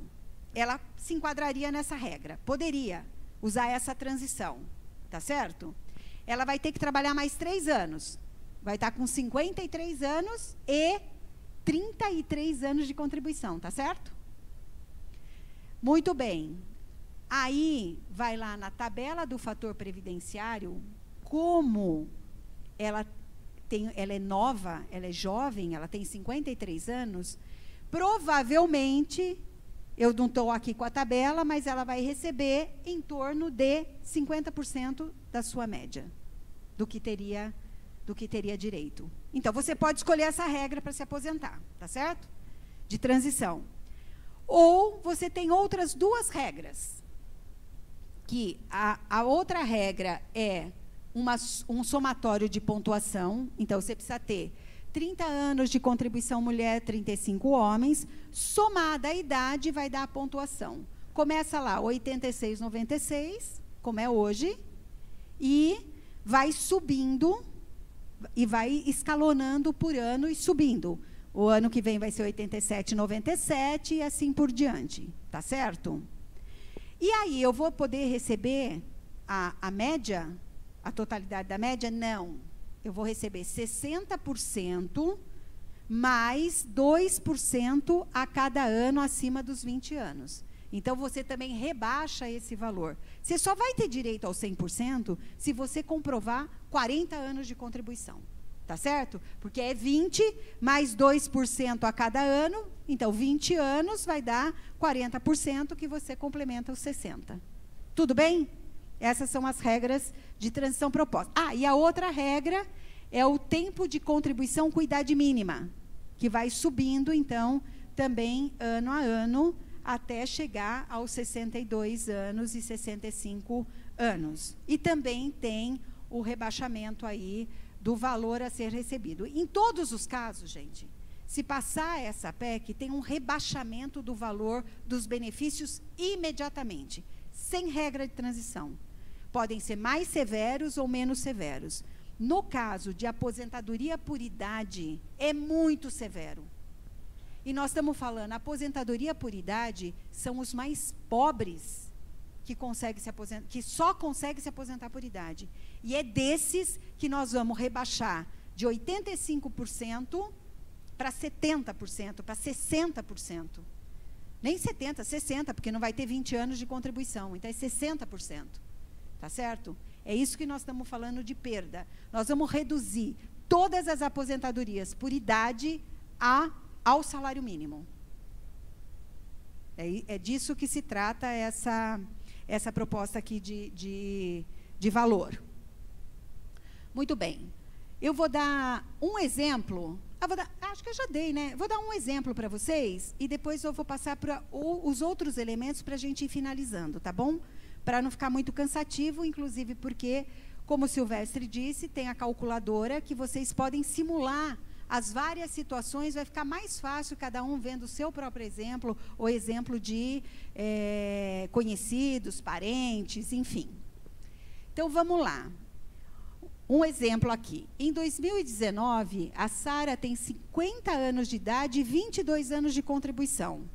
ela se enquadraria nessa regra, poderia usar essa transição, tá certo? Ela vai ter que trabalhar mais 3 anos, vai estar com 53 anos e 33 anos de contribuição, tá certo? Muito bem. Aí, vai lá na tabela do fator previdenciário, como ela é nova, ela é jovem, ela tem 53 anos, provavelmente, eu não estou aqui com a tabela, mas ela vai receber em torno de 50% da sua média, do que teria direito. Então, você pode escolher essa regra para se aposentar, tá certo? De transição. Ou você tem outras 2 regras, que a outra regra é um somatório de pontuação, então você precisa ter 30 anos de contribuição mulher, 35 homens, somada a idade vai dar a pontuação. Começa lá, 86, 96, como é hoje, e vai subindo, e vai escalonando por ano e subindo. O ano que vem vai ser 87, 97 e assim por diante, tá certo? E aí, eu vou poder receber a média, a totalidade da média? Não. Eu vou receber 60% mais 2% a cada ano acima dos 20 anos. Então, você também rebaixa esse valor. Você só vai ter direito ao 100% se você comprovar 40 anos de contribuição. Tá certo? Porque é 20 mais 2% a cada ano, então 20 anos vai dar 40% que você complementa os 60%. Tudo bem? Essas são as regras de transição propostas. E a outra regra é o tempo de contribuição com idade mínima, que vai subindo, então, também ano a ano, até chegar aos 62 anos e 65 anos. E também tem o rebaixamento aí do valor a ser recebido. Em todos os casos, gente, se passar essa PEC, tem um rebaixamento do valor dos benefícios imediatamente, sem regra de transição. Podem ser mais severos ou menos severos. No caso de aposentadoria por idade, é muito severo. E nós estamos falando, aposentadoria por idade são os mais pobres que só conseguem se aposentar por idade. E é desses que nós vamos rebaixar de 85% para 70%, para 60%. Nem 70%, 60%, porque não vai ter 20 anos de contribuição, então é 60%. Tá certo? É isso que nós estamos falando de perda. Nós vamos reduzir todas as aposentadorias por idade ao salário mínimo. É disso que se trata essa proposta aqui de valor. Muito bem. Eu vou dar um exemplo. Acho que eu já dei, né? Vou dar um exemplo para vocês e depois eu vou passar para os outros elementos para a gente ir finalizando, tá bom? Para não ficar muito cansativo, inclusive porque, como o Silvestre disse, tem a calculadora que vocês podem simular as várias situações, vai ficar mais fácil cada um vendo o seu próprio exemplo, ou exemplo de conhecidos, parentes, enfim. Então, vamos lá. Um exemplo aqui. Em 2019, a Sara tem 50 anos de idade e 22 anos de contribuição.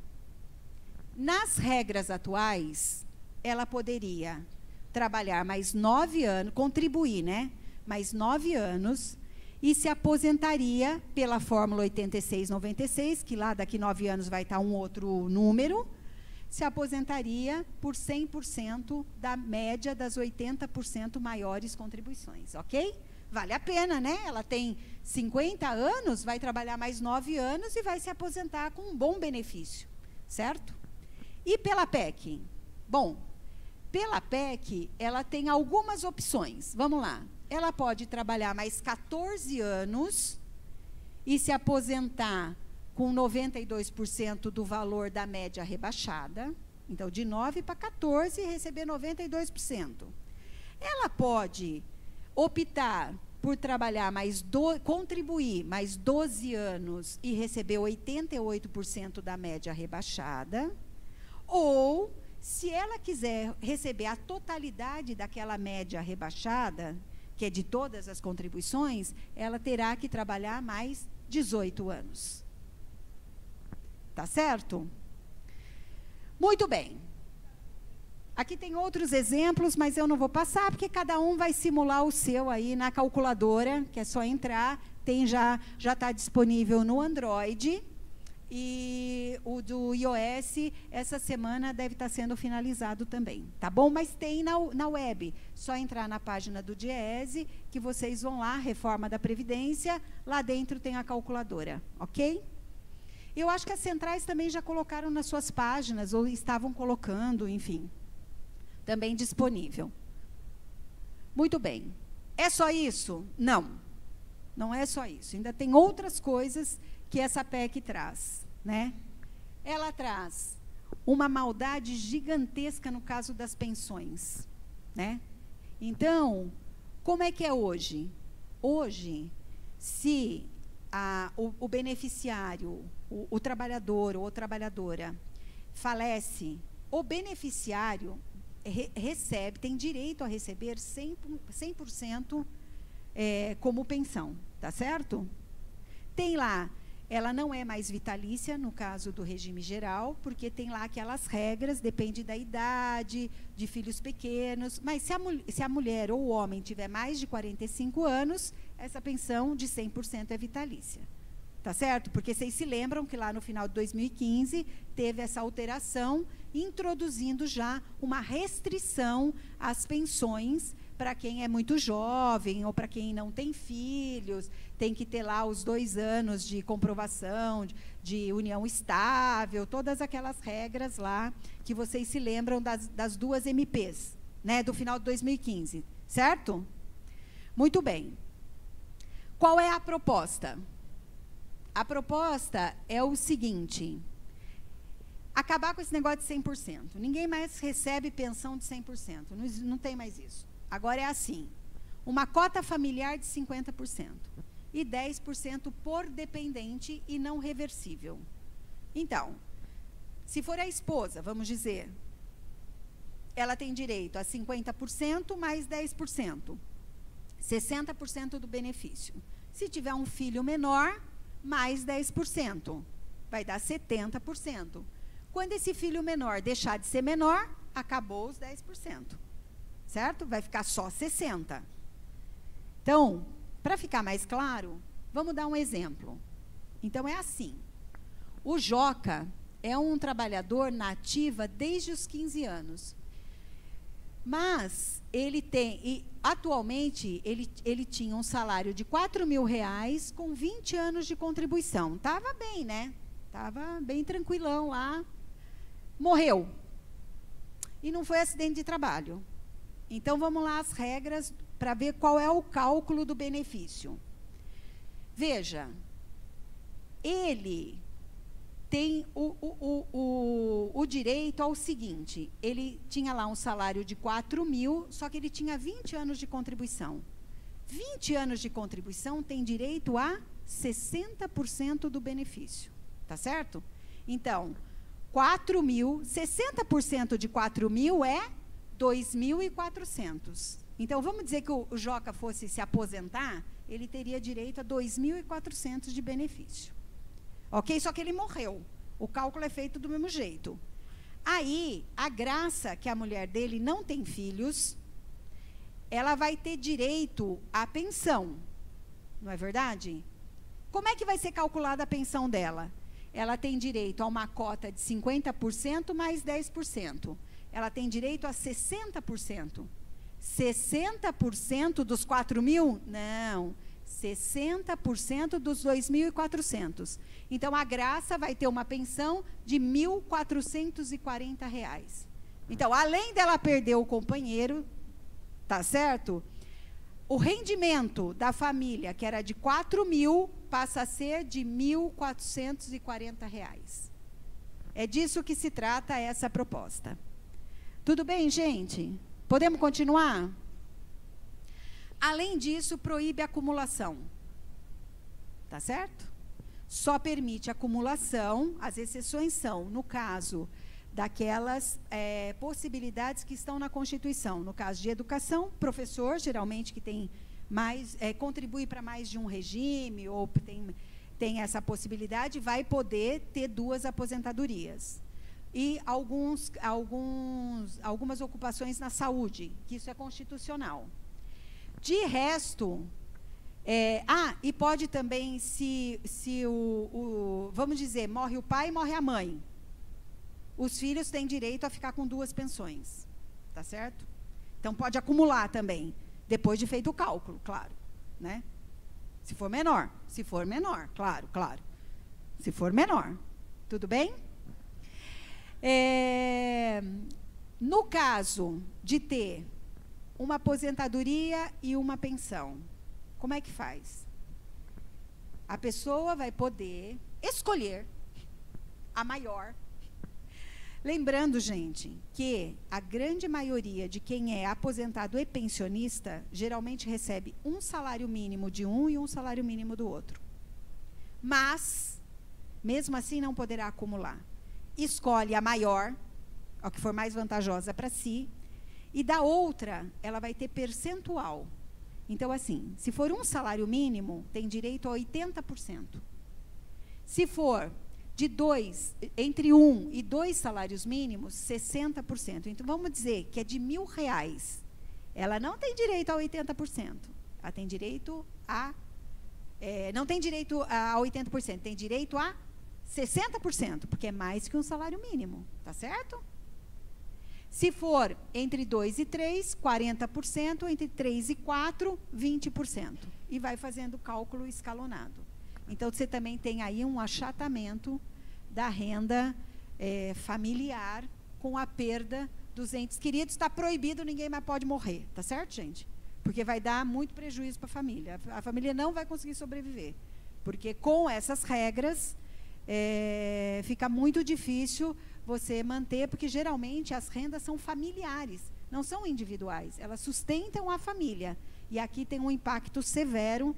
Nas regras atuais, ela poderia trabalhar mais 9 anos, contribuir, né? Mais 9 anos, e se aposentaria pela fórmula 8696, que lá daqui 9 anos vai estar um outro número, se aposentaria por 100% da média das 80% maiores contribuições, ok? Vale a pena, né? Ela tem 50 anos, vai trabalhar mais 9 anos e vai se aposentar com um bom benefício, certo? E pela PEC? Bom, pela PEC, ela tem algumas opções. Vamos lá. Ela pode trabalhar mais 14 anos e se aposentar com 92% do valor da média rebaixada. Então, de 9 para 14 e receber 92%. Ela pode optar por trabalhar contribuir mais 12 anos e receber 88% da média rebaixada. Ou, se ela quiser receber a totalidade daquela média rebaixada, que é de todas as contribuições, ela terá que trabalhar mais 18 anos. Tá certo? Muito bem. Aqui tem outros exemplos, mas eu não vou passar, porque cada um vai simular o seu aí na calculadora, que é só entrar, já está disponível no Android, e o do iOS, essa semana, deve estar sendo finalizado também, tá bom? Mas tem na web, só entrar na página do Diese, que vocês vão lá, Reforma da Previdência, lá dentro tem a calculadora, ok? Eu acho que as centrais também já colocaram nas suas páginas, ou estavam colocando, enfim, também disponível. Muito bem. É só isso? Não. Não é só isso. Ainda tem outras coisas que essa PEC traz, né? Ela traz uma maldade gigantesca no caso das pensões, né? Então, como é que é hoje? Hoje, se o beneficiário, o trabalhador ou trabalhadora falece, o beneficiário tem direito a receber 100% como pensão, tá certo? Tem lá, ela não é mais vitalícia, no caso do regime geral, porque tem lá aquelas regras, depende da idade, de filhos pequenos, mas se a mulher ou o homem tiver mais de 45 anos, essa pensão de 100% é vitalícia. Tá certo? Porque vocês se lembram que lá no final de 2015 teve essa alteração, introduzindo já uma restrição às pensões para quem é muito jovem ou para quem não tem filhos, tem que ter lá os 2 anos de comprovação, de união estável, todas aquelas regras lá que vocês se lembram das 2 MPs, né, do final de 2015, certo? Muito bem. Qual é a proposta? A proposta é o seguinte: acabar com esse negócio de 100%. Ninguém mais recebe pensão de 100%. Não tem mais isso. Agora é assim: uma cota familiar de 50% e 10% por dependente e não reversível. Então, se for a esposa, vamos dizer, ela tem direito a 50% mais 10%, 60% do benefício. Se tiver um filho menor, mais 10%, vai dar 70%. Quando esse filho menor deixar de ser menor, acabou os 10%, certo? Vai ficar só 60%. Então, para ficar mais claro, vamos dar um exemplo. Então, é assim: o Joca é um trabalhador na ativa desde os 15 anos. Mas ele atualmente, ele tinha um salário de R$4.000 com 20 anos de contribuição. Estava bem, né? Estava bem tranquilão lá. morreu. E não foi acidente de trabalho. Então, vamos lá as regras para ver qual é o cálculo do benefício. Veja, ele tem o direito ao seguinte, ele tinha lá um salário de 4.000, só que ele tinha 20 anos de contribuição. 20 anos de contribuição tem direito a 60% do benefício, tá certo? Então, 4.000, 60% de 4.000 é 2.400. Então, vamos dizer que o Joca fosse se aposentar, ele teria direito a 2.400 de benefício. Ok? Só que ele morreu. O cálculo é feito do mesmo jeito. Aí, a Graça, que a mulher dele não tem filhos, ela vai ter direito à pensão. Não é verdade? Como é que vai ser calculada a pensão dela? Ela tem direito a uma cota de 50% mais 10%. Ela tem direito a 60%. 60% dos 4.000? Não. 60% dos 2.400. Então, a Graça vai ter uma pensão de R$ 1.440. Então, além dela perder o companheiro, tá certo? O rendimento da família, que era de 4.000, passa a ser de R$ 1.440. É disso que se trata essa proposta. Tudo bem, gente? Podemos continuar? Além disso, proíbe a acumulação. Tá certo? Só permite acumulação, as exceções são, no caso daquelas possibilidades que estão na Constituição. No caso de educação, professor, geralmente que tem mais, contribui para mais de um regime, ou tem essa possibilidade, vai poder ter 2 aposentadorias. E algumas ocupações na saúde, que isso é constitucional. De resto, e pode também, se vamos dizer, morre o pai e morre a mãe, os filhos têm direito a ficar com 2 pensões, tá certo? Então, pode acumular também, depois de feito o cálculo, claro, né? Se for menor, claro. Se for menor, tudo bem? No caso de ter uma aposentadoria e uma pensão, como é que faz? A pessoa vai poder escolher a maior. Lembrando, gente, que a grande maioria de quem é aposentado e pensionista, geralmente recebe um salário mínimo de um e um salário mínimo do outro. Mas, mesmo assim, não poderá acumular. Escolhe a maior, a que for mais vantajosa para si, e da outra, ela vai ter percentual. Então, assim, se for um salário mínimo, tem direito a 80%. Se for entre 1 e 2 salários mínimos, 60%. Então, vamos dizer que é de R$ 1.000. Ela não tem direito a 80%. Ela tem direito não tem direito a 80%, tem direito a 60%, porque é mais que um salário mínimo, tá certo? Se for entre 2 e 3, 40%, entre 3 e 4, 20%. E vai fazendo cálculo escalonado. Então, você também tem aí um achatamento da renda familiar com a perda dos entes queridos. Está proibido, ninguém mais pode morrer, tá certo, gente? Porque vai dar muito prejuízo para a família. A família não vai conseguir sobreviver. Porque com essas regras, fica muito difícil você manter, porque geralmente as rendas são familiares, não são individuais. Elas sustentam a família. E aqui tem um impacto severo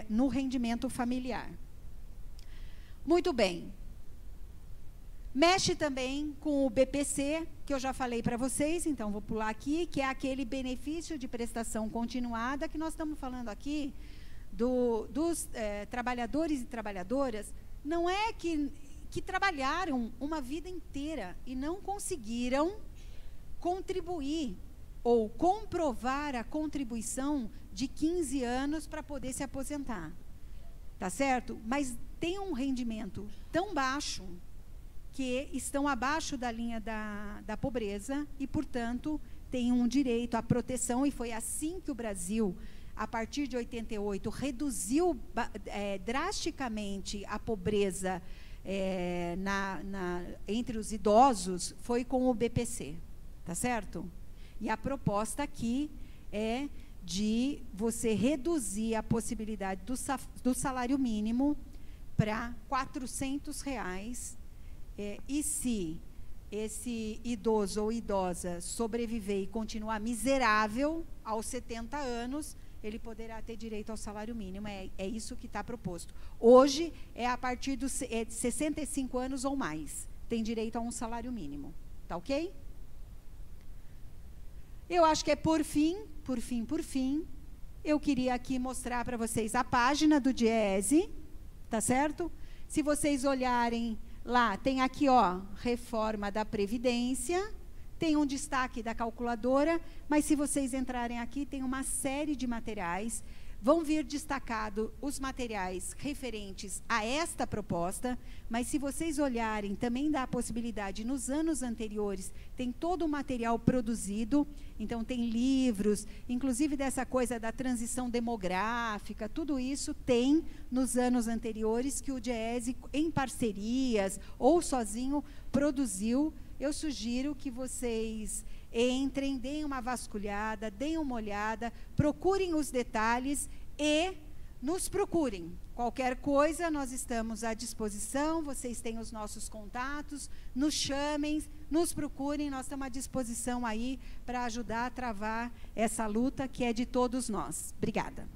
no rendimento familiar. Muito bem. Mexe também com o BPC, que eu já falei para vocês, então vou pular aqui, que é aquele benefício de prestação continuada, que nós estamos falando aqui dos trabalhadores e trabalhadoras, não é que trabalharam uma vida inteira e não conseguiram contribuir ou comprovar a contribuição de 15 anos para poder se aposentar. Tá certo? Mas tem um rendimento tão baixo que estão abaixo da linha da pobreza e, portanto, têm um direito à proteção, e foi assim que o Brasil, a partir de 88, reduziu drasticamente a pobreza entre os idosos foi com o BPC, tá certo? E a proposta aqui é de você reduzir a possibilidade do salário mínimo para R$400, e se esse idoso ou idosa sobreviver e continuar miserável aos 70 anos, ele poderá ter direito ao salário mínimo. É isso que está proposto. Hoje, é a partir dos 65 anos ou mais, tem direito a um salário mínimo. Tá ok? Eu acho que é por fim, eu queria aqui mostrar para vocês a página do Diese, tá certo? Se vocês olharem lá, tem aqui, ó, reforma da Previdência, tem um destaque da calculadora, mas se vocês entrarem aqui, tem uma série de materiais, vão vir destacados os materiais referentes a esta proposta, mas se vocês olharem, também dá a possibilidade, nos anos anteriores, tem todo o material produzido, então tem livros, inclusive dessa coisa da transição demográfica, tudo isso tem nos anos anteriores que o Diese, em parcerias ou sozinho, produziu. Eu sugiro que vocês entrem, deem uma vasculhada, deem uma olhada, procurem os detalhes e nos procurem. Qualquer coisa, nós estamos à disposição, vocês têm os nossos contatos, nos chamem, nos procurem, nós estamos à disposição aí para ajudar a travar essa luta que é de todos nós. Obrigada.